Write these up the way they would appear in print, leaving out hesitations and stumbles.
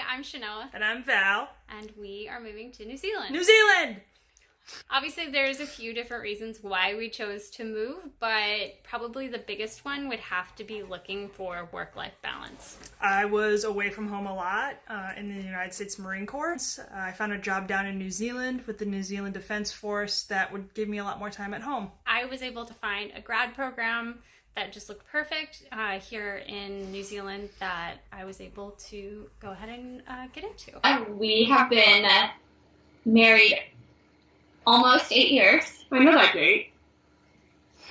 I'm Shanoa. And I'm Val. And we are moving to New Zealand. New Zealand! Obviously, there's a few different reasons why we chose to move, but probably the biggest one would have to be looking for work-life balance. I was away from home a lot in the United States Marine Corps. I found a job down in New Zealand with the New Zealand Defense Force that would give me a lot more time at home. I was able to find a grad program that just looked perfect here in New Zealand that I was able to go ahead and get into. We have been married almost 8 years. I know that date.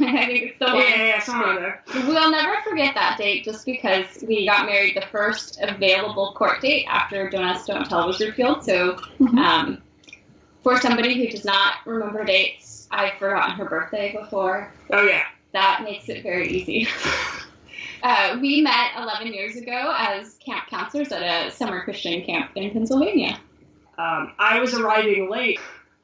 I think it's the one. Yeah, somewhere there. We'll never forget that date just because we got married the first available court date after Don't Ask, Don't Tell was repealed. So for somebody who does not remember dates, I've forgotten her birthday before. Oh, yeah. That makes it very easy. We met 11 years ago as camp counselors at a summer Christian camp in Pennsylvania. I was arriving late.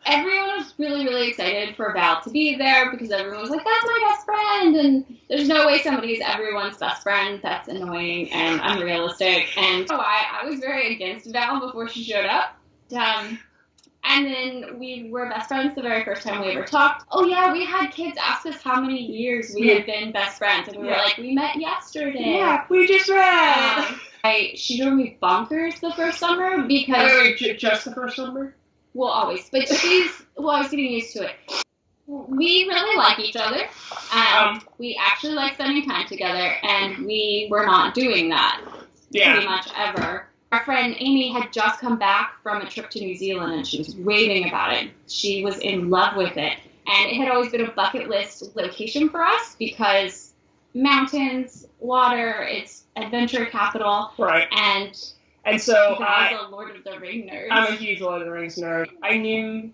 Everyone was really, really excited for Val to be there because everyone was like, that's my best friend. And there's no way somebody is everyone's best friend. That's annoying and unrealistic. And so I was very against Val before she showed up. And then we were best friends the very first time we ever talked. Oh, yeah, we had kids ask us how many years we had been best friends. And we were like, we met yesterday. Yeah, we just read. She drove me bonkers the first summer because... Wait, just the first summer? Well, always. But I was getting used to it. We really like each other. We actually like spending time together, and we were not doing that pretty much ever. Our friend Amy had just come back from a trip to New Zealand, and she was raving about it. She was in love with it. And it had always been a bucket list location for us because mountains, water, it's adventure capital. Right. And so I'm a Lord of the Rings nerd. I'm a huge Lord of the Rings nerd. I knew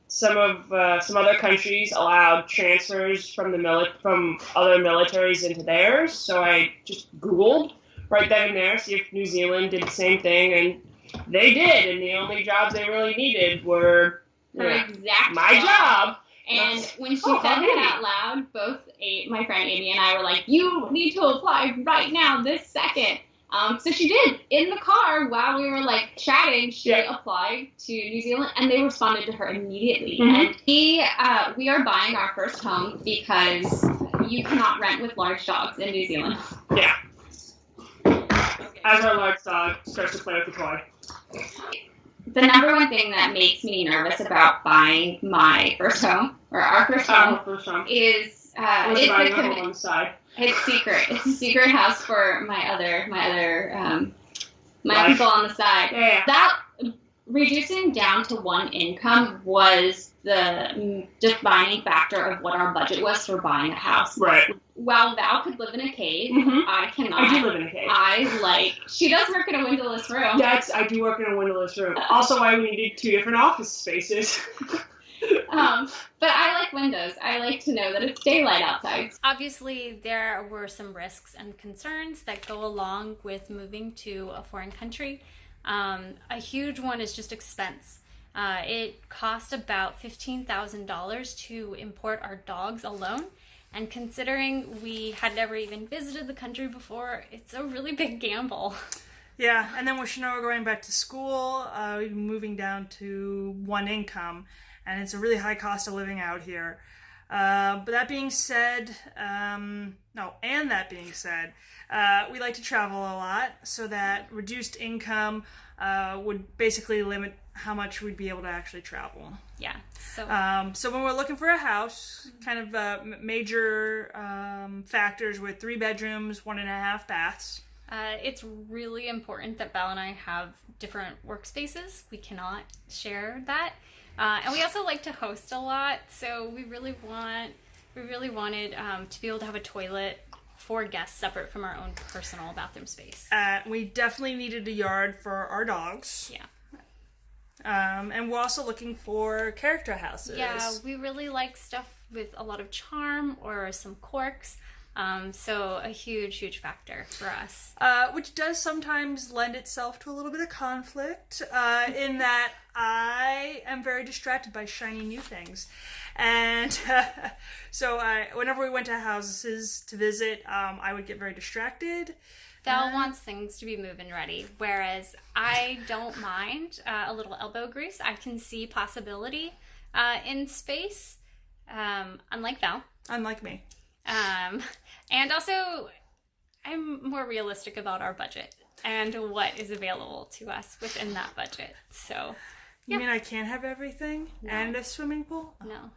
some other countries allowed transfers from other militaries into theirs, so I just Googled right then and there, see if New Zealand did the same thing, and they did, and the only jobs they really needed were my job. And when she said that out loud, both my friend Amy and I were like, you need to apply right now, this second. So she did. In the car, while we were, chatting, she applied to New Zealand, and they responded to her immediately. And we are buying our first home because you cannot rent with large dogs in New Zealand. Yeah. As our large dog starts to play with the toy. The number one thing that makes me nervous about buying my first home, or our first home, is it's a home on the side. It's secret. It's a secret house for my other people on the side. Yeah. That reducing down to one income was the defining factor of what our budget was for buying a house. Right. While Val could live in a cave, I cannot. I do live in a cave. She does work in a windowless room. I do work in a windowless room. Also why we needed 2 different office spaces. But I like windows. I like to know that it's daylight outside. Obviously, there were some risks and concerns that go along with moving to a foreign country. A huge one is just expense. It cost about $15,000 to import our dogs alone. And considering we had never even visited the country before, it's a really big gamble. Yeah, and then with Shanoa going back to school, moving down to one income, and it's a really high cost of living out here. But that being said, we like to travel a lot, so that reduced income would basically limit how much we'd be able to actually travel. Yeah. So when we're looking for a house, kind of major factors with 3 bedrooms, 1.5 baths. It's really important that Val and I have different workspaces. We cannot share that. And we also like to host a lot, so we really wanted to be able to have a toilet for guests separate from our own personal bathroom space. We definitely needed a yard for our dogs. Yeah. And we're also looking for character houses. Yeah, we really like stuff with a lot of charm or some quirks. So a huge factor for us. Which does sometimes lend itself to a little bit of conflict, in that I am very distracted by shiny new things. And so whenever we went to houses to visit, I would get very distracted. Val wants things to be moving ready, whereas I don't mind a little elbow grease. I can see possibility in space, unlike Val. Unlike me. And also, I'm more realistic about our budget and what is available to us within that budget. So, You mean I can't have everything and a swimming pool? No.